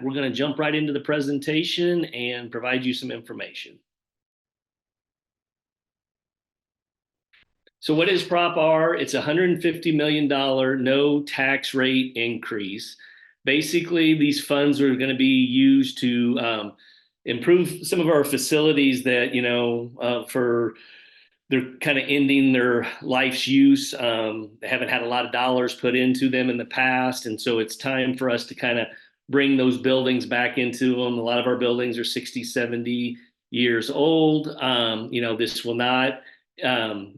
we're going to jump right into the presentation and provide you some information. So what is Prop R? It's a $150 million no tax rate increase. Basically, these funds are going to be used to improve some of our facilities that, for they're kind of ending their life's use. They haven't had a lot of dollars put into them in the past. And so it's time for us to kind of bring those buildings back into them. A lot of our buildings are 60, 70 years old. This will not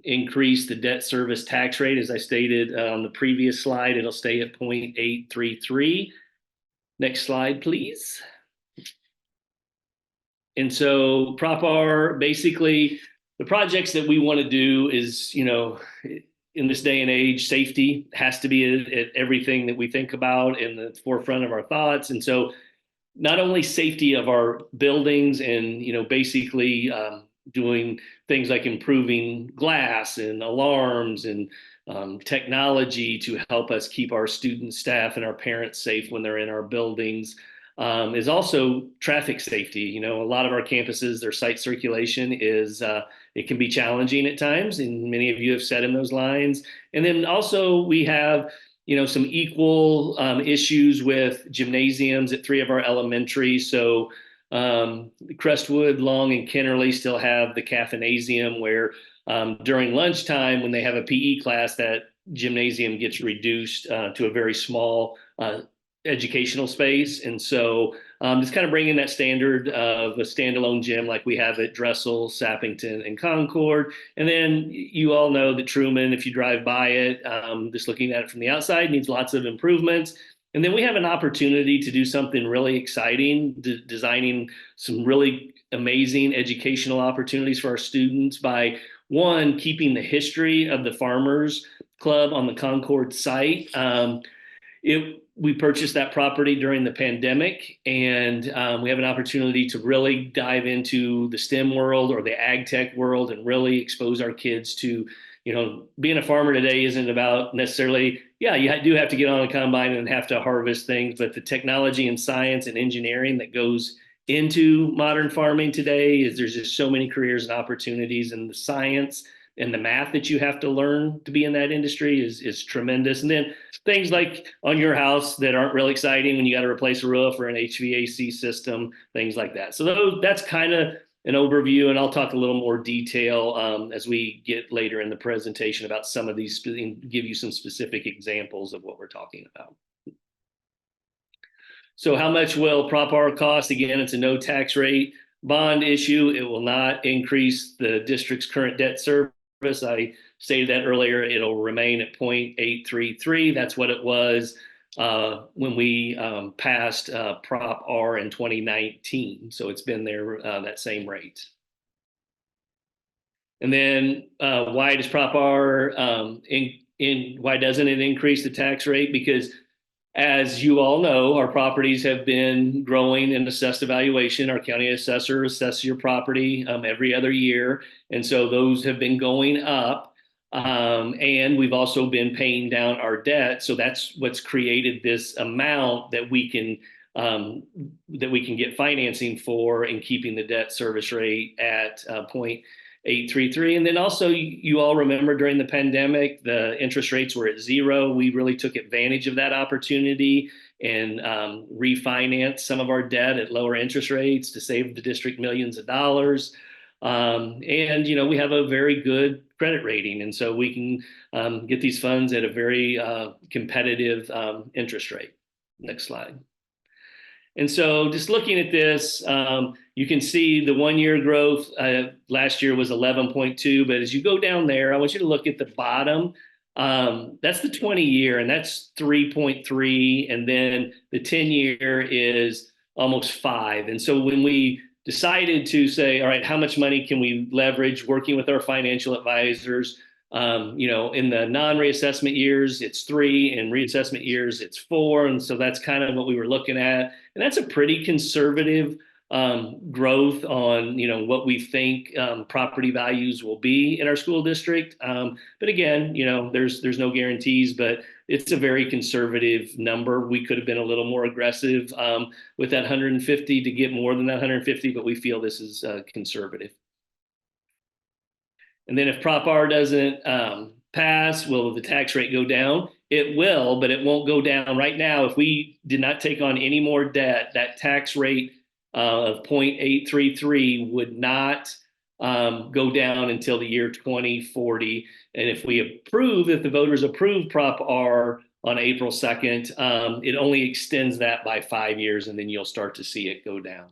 increase the debt service tax rate. As I stated on the previous slide, it'll stay at 0.833. Next slide, please. And so Prop R, basically, the projects that we want to do is, in this day and age, safety has to be at everything that we think about, in the forefront of our thoughts. And so not only safety of our buildings and, basically doing things like improving glass and alarms and technology to help us keep our student, staff, and our parents safe when they're in our buildings, is also traffic safety. A lot of our campuses, their site circulation is, it can be challenging at times, and many of you have said in those lines. And then also we have, some equal issues with gymnasiums at 3 of our elementaries. So Crestwood, Long, and Kennerly still have the Caffeinasium, where during lunchtime, when they have a PE class, that gymnasium gets reduced to a very small educational space. And so just kind of bringing that standard of a standalone gym like we have at Dressel, Sappington, and Concord. And then you all know that Truman, if you drive by it, just looking at it from the outside, needs lots of improvements. And then we have an opportunity to do something really exciting, designing some really amazing educational opportunities for our students by, one, keeping the history of the Farmers Club on the Concord site. We purchased that property during the pandemic, and we have an opportunity to really dive into the STEM world or the ag tech world and really expose our kids to, being a farmer today isn't about necessarily, you do have to get on a combine and have to harvest things, but the technology and science and engineering that goes into modern farming today is there's just so many careers and opportunities, and the science and the math that you have to learn to be in that industry is tremendous. And then things like on your house that aren't real exciting when you got to replace a roof or an HVAC system, things like that. So that's kind of an overview, and I'll talk a little more detail as we get later in the presentation about some of these and give you some specific examples of what we're talking about. So how much will Prop R cost? Again, it's a no tax rate bond issue. It will not increase the district's current debt service. I stated that earlier. It'll remain at 0.833. That's what it was when we passed Prop R in 2019. So it's been there, that same rate. And then why does Prop R, why doesn't it increase the tax rate? Because as you all know, our properties have been growing in assessed evaluation. Our county assessor assesses your property every other year. And so those have been going up. And we've also been paying down our debt. So that's what's created this amount that we can get financing for, and keeping the debt service rate at 0.833. And then also, you all remember during the pandemic, the interest rates were at 0. We really took advantage of that opportunity and refinanced some of our debt at lower interest rates to save the district millions of dollars. And, we have a very good credit rating. And so we can get these funds at a very competitive interest rate. Next slide. And so just looking at this, you can see the 1-year growth last year was 11.2. But as you go down there, I want you to look at the bottom. That's the 20-year, and that's 3.3. And then the 10-year is almost 5. And so when we decided to say, all right, how much money can we leverage working with our financial advisors? In the non-reassessment years, it's 3, and reassessment years, it's 4. And so that's kind of what we were looking at. And that's a pretty conservative growth on, what we think property values will be in our school district. But again, there's no guarantees, but it's a very conservative number. We could have been a little more aggressive with that 150 to get more than that 150, but we feel this is conservative. And then if Prop R doesn't pass, will the tax rate go down? It will, but it won't go down right now. If we did not take on any more debt, that tax rate of 0.833 would not go down until the year 2040. And if the voters approve Prop R on April 2nd, it only extends that by 5 years, and then you'll start to see it go down.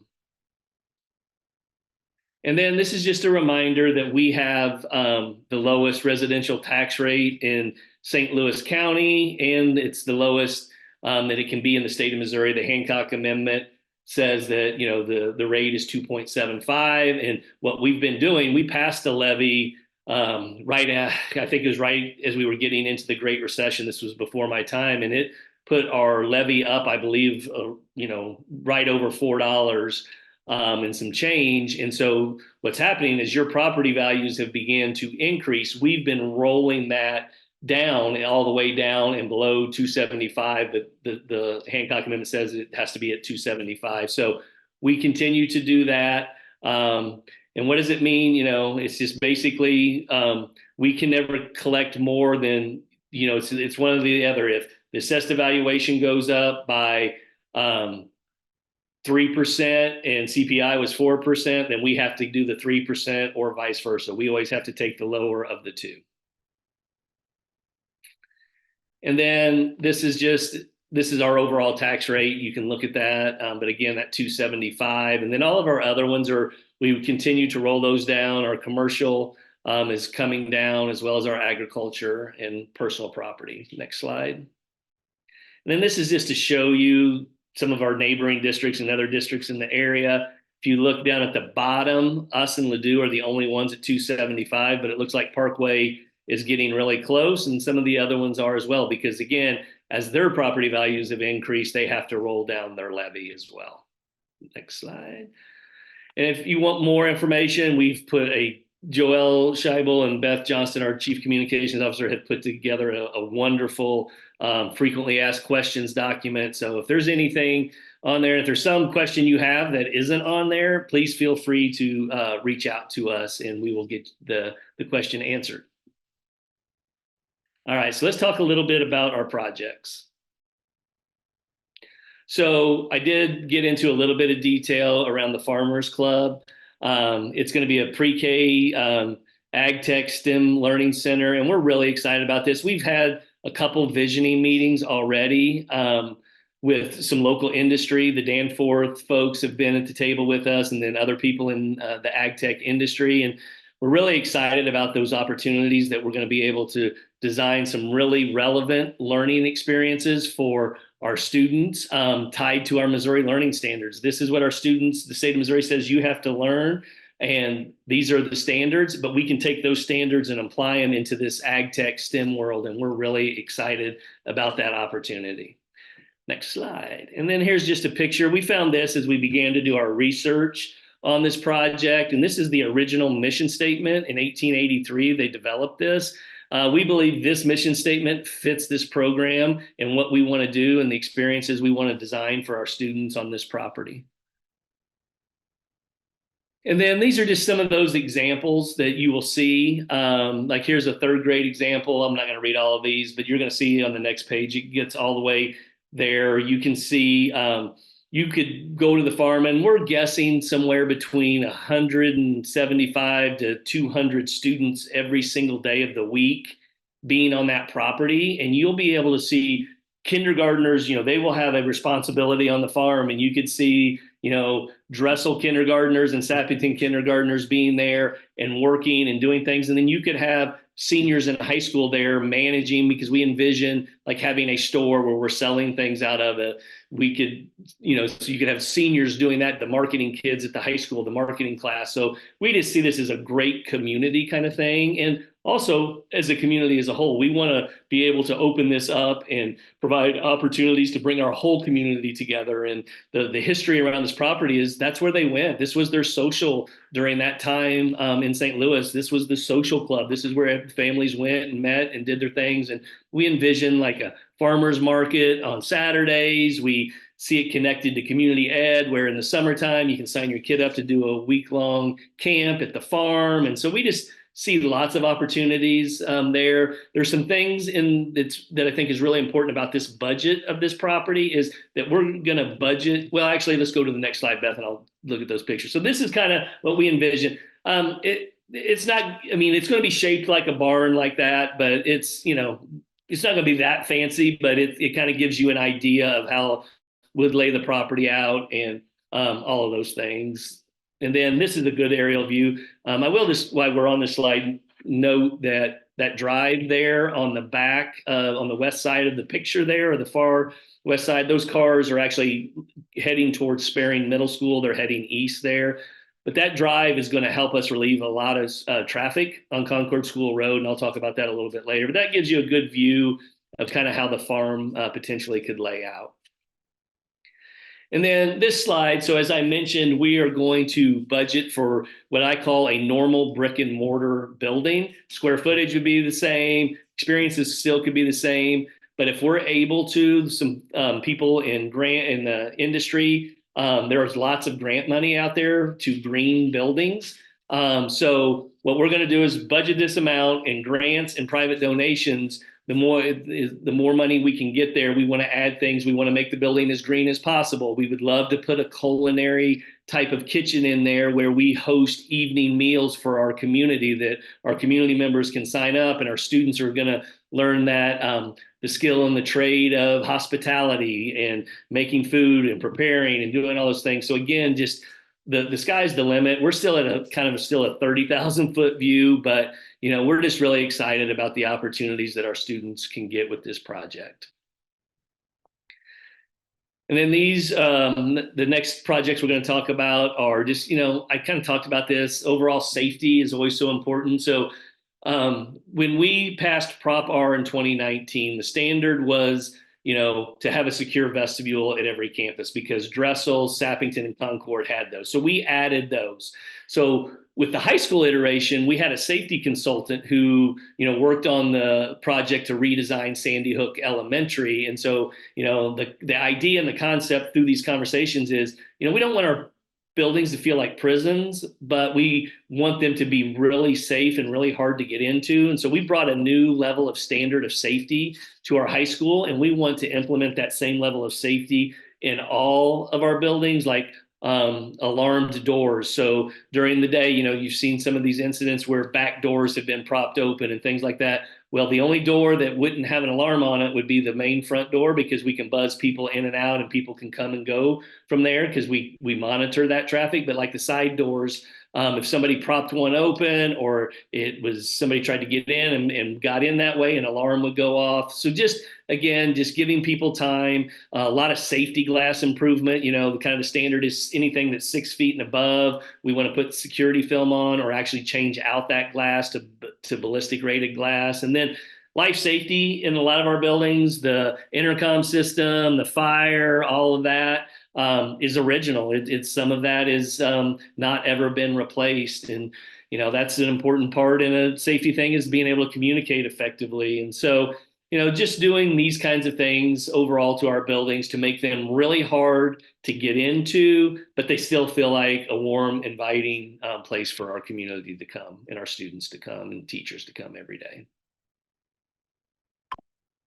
And then this is just a reminder that we have the lowest residential tax rate in St. Louis County, and it's the lowest that it can be in the state of Missouri. The Hancock Amendment says that the rate is 2.75, and what we've been doing, we passed a levy I think it was right as we were getting into the Great Recession. This was before my time, and it put our levy up, I believe, right over $4 and some change. And so what's happening is your property values have began to increase. We've been rolling that down all the way down and below 275, but the Hancock Amendment says it has to be at 275. So we continue to do that. And what does it mean? It's just basically we can never collect more than, it's one or the other. If the assessed evaluation goes up by 3% and CPI was 4%, then we have to do the 3% or vice versa. We always have to take the lower of the two. And then this is our overall tax rate. You can look at that. But again, that 275. And then all of our other ones we would continue to roll those down. Our commercial is coming down, as well as our agriculture and personal property. Next slide. And then this is just to show you some of our neighboring districts and other districts in the area. If you look down at the bottom, us and Ladue are the only ones at 275, but it looks like Parkway is getting really close, and some of the other ones are as well, because again, as their property values have increased, they have to roll down their levy as well. Next slide. And if you want more information, we've put Joelle Scheibel and Beth Johnston, our Chief Communications Officer, had put together a wonderful frequently asked questions document. So if there's anything on there, if there's some question you have that isn't on there, please feel free to reach out to us and we will get the question answered. All right, so let's talk a little bit about our projects. So I did get into a little bit of detail around the Farmers Club. It's going to be a pre-K ag tech STEM learning center, and we're really excited about this. We've had a couple visioning meetings already with some local industry. The Danforth folks have been at the table with us, and then other people in the ag tech industry. And we're really excited about those opportunities that we're going to be able to design some really relevant learning experiences for our students tied to our Missouri learning standards. This is what our students, the state of Missouri says you have to learn, and these are the standards, but we can take those standards and apply them into this ag tech STEM world, and we're really excited about that opportunity. Next slide. And then here's just a picture. We found this as we began to do our research on this project, and this is the original mission statement. In 1883, they developed this. We believe this mission statement fits this program and what we want to do and the experiences we want to design for our students on this property. And then these are just some of those examples that you will see. Like here's a third grade example. I'm not going to read all of these, but you're going to see on the next page, it gets all the way there. You can see you could go to the farm, and we're guessing somewhere between 175 to 200 students every single day of the week being on that property. And you'll be able to see kindergartners, they will have a responsibility on the farm, and you could see, Dressel kindergartners and Sappington kindergartners being there and working and doing things. And then you could have seniors in high school there managing, because we envision like having a store where we're selling things out of it. We could, so you could have seniors doing that, the marketing kids at the high school, the marketing class. So we just see this as a great community kind of thing. And also, as a community as a whole, we want to be able to open this up and provide opportunities to bring our whole community together. And the history around this property is that's where they went. This was their social during that time in St. Louis. This was the social club. This is where families went and met and did their things. And we envision like a farmer's market on Saturdays. We see it connected to community ed, where in the summertime you can sign your kid up to do a week-long camp at the farm. And so we just see lots of opportunities there. There's some things that I think is really important about this budget of this property is that we're going to budget. Well, actually, let's go to the next slide, Beth, and I'll look at those pictures. So this is kind of what we envision. It's not, I mean, it's going to be shaped like a barn like that, but it's not going to be that fancy, but it kind of gives you an idea of how we'd lay the property out and all of those things. And then this is a good aerial view. I will just, while we're on this slide, note that drive there on the back, on the west side of the picture there, or the far west side, those cars are actually heading towards Sperring Middle School. They're heading east there. But that drive is going to help us relieve a lot of traffic on Concord School Road, and I'll talk about that a little bit later. But that gives you a good view of kind of how the farm potentially could lay out. And then this slide, so as I mentioned, we are going to budget for what I call a normal brick and mortar building. Square footage would be the same, experiences still could be the same, but if we're able to, some people in the industry, there's lots of grant money out there to green buildings. So what we're going to do is budget this amount in grants and private donations. The more money we can get there, we want to add things. We want to make the building as green as possible. We would love to put a culinary type of kitchen in there where we host evening meals for our community that our community members can sign up, and our students are going to learn that the skill and the trade of hospitality and making food and preparing and doing all those things. So again, just the sky's the limit. We're still at a 30,000 foot view, but we're just really excited about the opportunities that our students can get with this project. And then these, the next projects we're going to talk about are just, I kind of talked about this. Overall safety is always so important. So when we passed Prop R in 2019, the standard was, to have a secure vestibule at every campus, because Dressel, Sappington, and Concord had those. So we added those. So with the high school iteration, we had a safety consultant who, worked on the project to redesign Sandy Hook Elementary. And so, the idea and the concept through these conversations is, we don't want our buildings to feel like prisons, but we want them to be really safe and really hard to get into. And so we brought a new level of standard of safety to our high school, and we want to implement that same level of safety in all of our buildings, like alarmed doors. So during the day, you've seen some of these incidents where back doors have been propped open and things like that. Well, the only door that wouldn't have an alarm on it would be the main front door, because we can buzz people in and out and people can come and go from there because we monitor that traffic. But like the side doors, if somebody propped one open, or it was somebody tried to get in and got in that way, an alarm would go off. So just giving people time, a lot of safety glass improvement. The kind of the standard is anything that's 6 feet and above, we want to put security film on, or actually change out that glass to ballistic rated glass. And then life safety in a lot of our buildings, the intercom system, the fire, all of that is original. It's some of that is not ever been replaced. And, that's an important part in a safety thing, is being able to communicate effectively. And so, just doing these kinds of things overall to our buildings to make them really hard to get into, but they still feel like a warm, inviting place for our community to come, and our students to come, and teachers to come every day.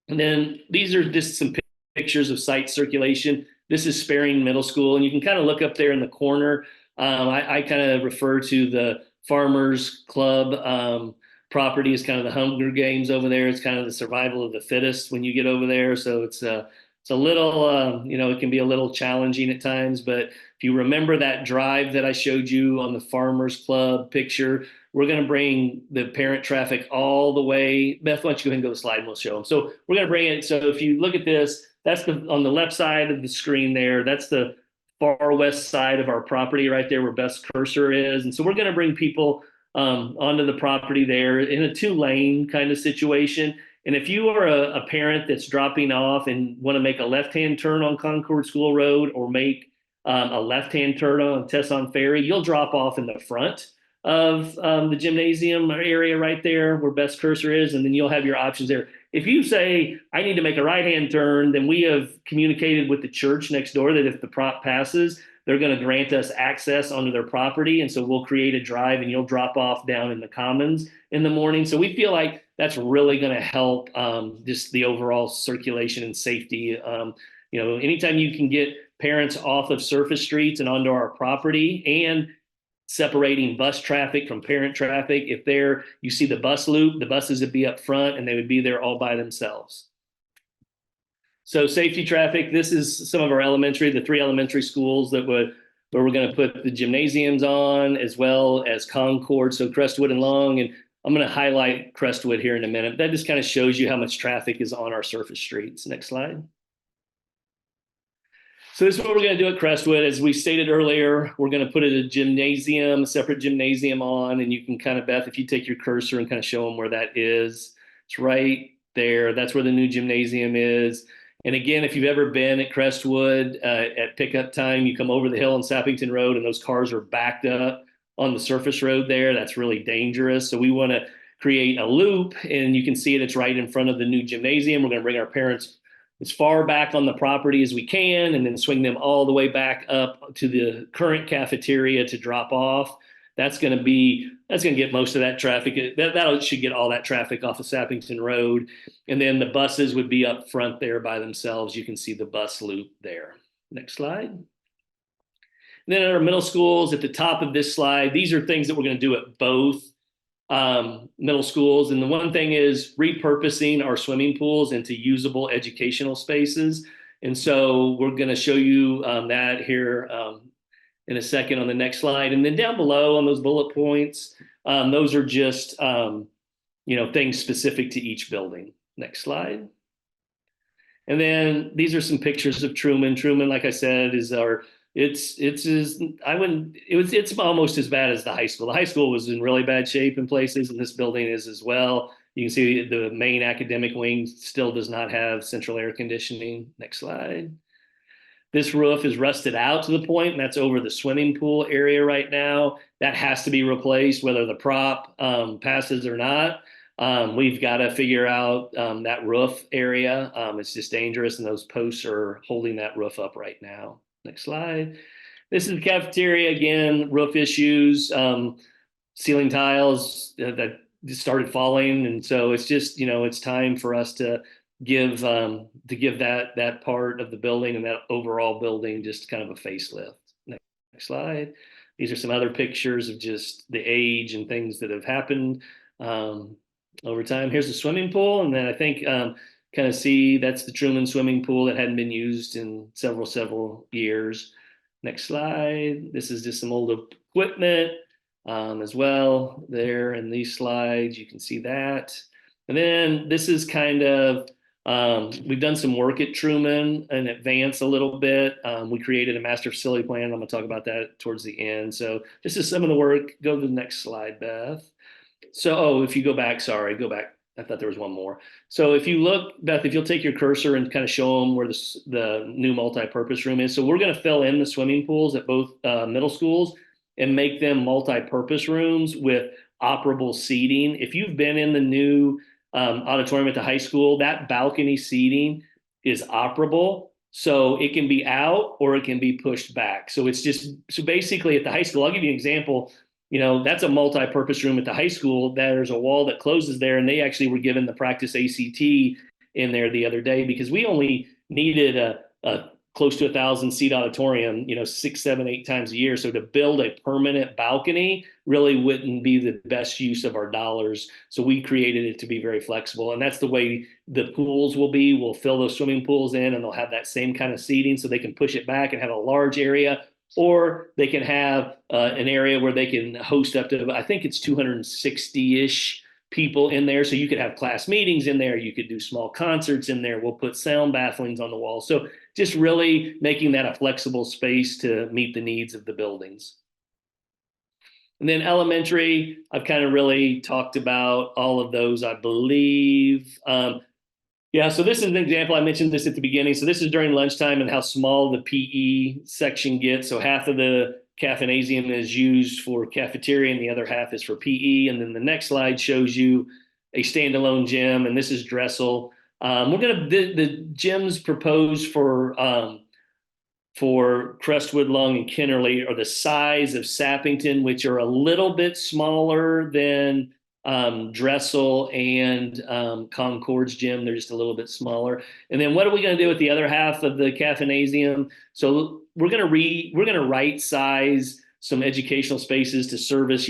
And then these are just some pictures of site circulation. This is Sperring Middle School, and you can kind of look up there in the corner. I kind of refer to the Farmers Club property as kind of the Hunger Games over there. It's kind of the survival of the fittest when you get over there. So it's a little, it can be a little challenging at times. But if you remember that drive that I showed you on the Farmers Club picture, we're going to bring the parent traffic all the way. Beth, why don't you go ahead and go to the slide and we'll show them. So we're going to bring it. So if you look at this, that's on the left side of the screen there. That's the far west side of our property right there where Beth's cursor is. And so we're going to bring people onto the property there in a 2-lane kind of situation. And if you are a parent that's dropping off and want to make a left-hand turn on Concord School Road or make a left-hand turn on Tesson Ferry, you'll drop off in the front of the gymnasium area right there where Beth's cursor is, and then you'll have your options there. If you say, I need to make a right-hand turn, then we have communicated with the church next door that if the prop passes, they're going to grant us access onto their property. And so we'll create a drive and you'll drop off down in the commons in the morning. So we feel like that's really going to help just the overall circulation and safety. Anytime you can get parents off of surface streets and onto our property and separating bus traffic from parent traffic. If you see the bus loop, the buses would be up front and they would be there all by themselves. So safety traffic, this is some of our the 3 elementary schools where we're going to put the gymnasiums on, as well as Concord, so Crestwood and Long. And I'm going to highlight Crestwood here in a minute. That just kind of shows you how much traffic is on our surface streets. Next slide. So this is what we're going to do at Crestwood. As we stated earlier, we're going to put a separate gymnasium on, and you can kind of, Beth, if you take your cursor and kind of show them where that is, it's right there. That's where the new gymnasium is. And again, if you've ever been at Crestwood at pickup time, you come over the hill on Sappington Road and those cars are backed up on the surface road there. That's really dangerous. So we want to create a loop, and you can see it. It's right in front of the new gymnasium. We're going to bring our parents as far back on the property as we can, and then swing them all the way back up to the current cafeteria to drop off. That's going to get most of that traffic. That should get all that traffic off of Sappington Road. And then the buses would be up front there by themselves. You can see the bus loop there. Next slide. And then at our middle schools, at the top of this slide, these are things that we're going to do at both middle schools. And the one thing is repurposing our swimming pools into usable educational spaces. And so we're going to show you that here in a second on the next slide. And then down below on those bullet points, those are just things specific to each building. Next slide. And then these are some pictures of Truman. Truman, like I said, is it's almost as bad as the high school. The high school was in really bad shape in places, and this building is as well. You can see the main academic wing still does not have central air conditioning. Next slide. This roof is rusted out to the point, and that's over the swimming pool area right now. That has to be replaced, whether the prop passes or not. We've got to figure out that roof area. It's just dangerous, and those posts are holding that roof up right now. Next slide. This is the cafeteria again, roof issues, ceiling tiles that just started falling. And so it's just, it's time for us to give that part of the building and that overall building just kind of a facelift. Next slide. These are some other pictures of just the age and things that have happened over time. Here's the swimming pool. And then I think kind of see that's the Truman swimming pool that hadn't been used in several years. Next slide. This is just some old equipment as well there in these slides. You can see that. And then this is kind of, we've done some work at Truman in advance a little bit. We created a master facility plan. I'm going to talk about that towards the end. So this is some of the work. Go to the next slide, Beth. So, if you go back. I thought there was one more. So if you look, Beth, if you'll take your cursor and kind of show them where the new multi-purpose room is. So we're going to fill in the swimming pools at both middle schools and make them multi-purpose rooms with operable seating. If you've been in the new auditorium at the high school, that balcony seating is operable. So it can be out or it can be pushed back. So basically at the high school, I'll give you an example. That's a multi-purpose room at the high school. There's a wall that closes there, and they actually were given the practice ACT in there the other day because we only needed a close to 1,000-seat auditorium, 6, 7, 8 times a year. So to build a permanent balcony really wouldn't be the best use of our dollars. So we created it to be very flexible, and that's the way the pools will be. We'll fill those swimming pools in, and they'll have that same kind of seating so they can push it back and have a large area, or they can have an area where they can host up to, I think it's 260-ish people in there. So you could have class meetings in there. You could do small concerts in there. We'll put sound bafflings on the wall. So just really making that a flexible space to meet the needs of the buildings. And then elementary, I've kind of really talked about all of those, I believe. Yeah, so this is an example. I mentioned this at the beginning. So this is during lunchtime and how small the PE section gets. So half of the caffeinasium is used for cafeteria and the other half is for PE. And then the next slide shows you a standalone gym, and this is Dressel. The gyms proposed for Crestwood, Long, and Kennerly are the size of Sappington, which are a little bit smaller than Dressel and Concord's gym. They're just a little bit smaller. And then what are we going to do with the other half of the caffeinasium? So we're going to right size some educational spaces to service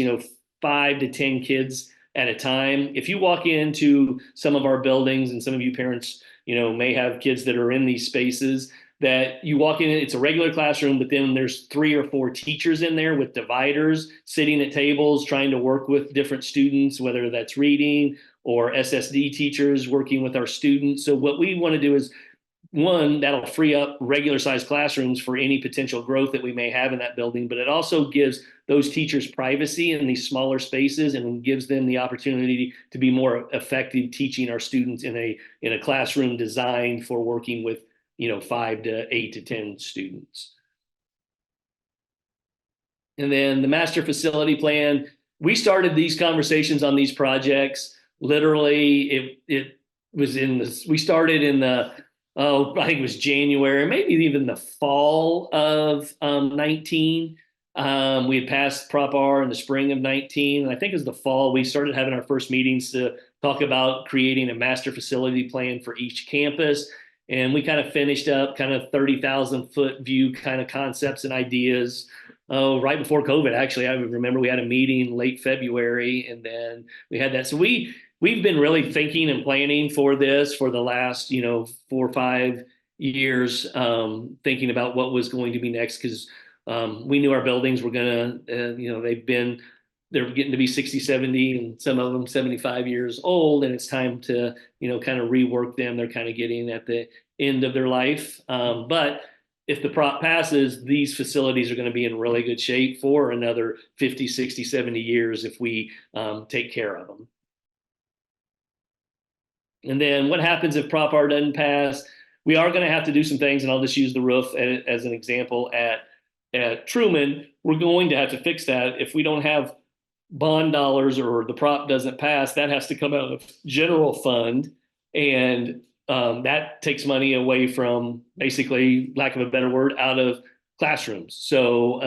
5 to 10 kids at a time. If you walk into some of our buildings, and some of you parents may have kids that are in these spaces, that you walk in, it's a regular classroom, but then there's 3 or 4 teachers in there with dividers sitting at tables trying to work with different students, whether that's reading or SSD teachers working with our students. So what we want to do is, one, that'll free up regular sized classrooms for any potential growth that we may have in that building, but it also gives those teachers privacy in these smaller spaces and gives them the opportunity to be more effective teaching our students in a classroom designed for working with 5 to 8 to 10 students. And then the master facility plan, we started these conversations on these projects. Literally, it was we started in I think it was January, maybe even the fall of 19. We had passed Prop R in the spring of 19. And I think it was the fall, we started having our first meetings to talk about creating a master facility plan for each campus. And we kind of finished up kind of 30,000 foot view kind of concepts and ideas right before COVID. Actually, I remember we had a meeting late February, and then we had that. So we've been really thinking and planning for this for the last 4 or 5 years, thinking about what was going to be next, because we knew our buildings were going to they're getting to be 60, 70, and some of them 75 years old, and it's time to kind of rework them. They're kind of getting at the end of their life, but if the prop passes, these facilities are going to be in really good shape for another 50, 60, 70 years if we take care of them. And then what happens if Prop R doesn't pass? We are going to have to do some things, and I'll just use the roof as an example. At Truman, we're going to have to fix that. If we don't have bond dollars or the prop doesn't pass, that has to come out of general fund, and that takes money away from, basically, lack of a better word, out of classrooms. So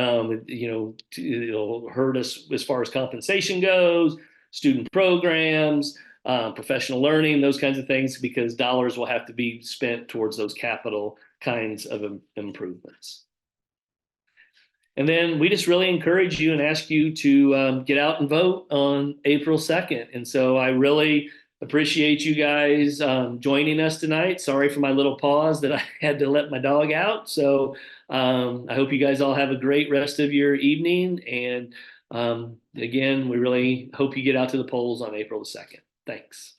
it'll hurt us as far as compensation goes, student programs, professional learning, those kinds of things, because dollars will have to be spent towards those capital kinds of improvements. And then we just really encourage you and ask you to get out and vote on April 2nd. And so I really appreciate you guys joining us tonight. Sorry for my little pause that I had to let my dog out. So I hope you guys all have a great rest of your evening. And again, we really hope you get out to the polls on April the 2nd. Thanks.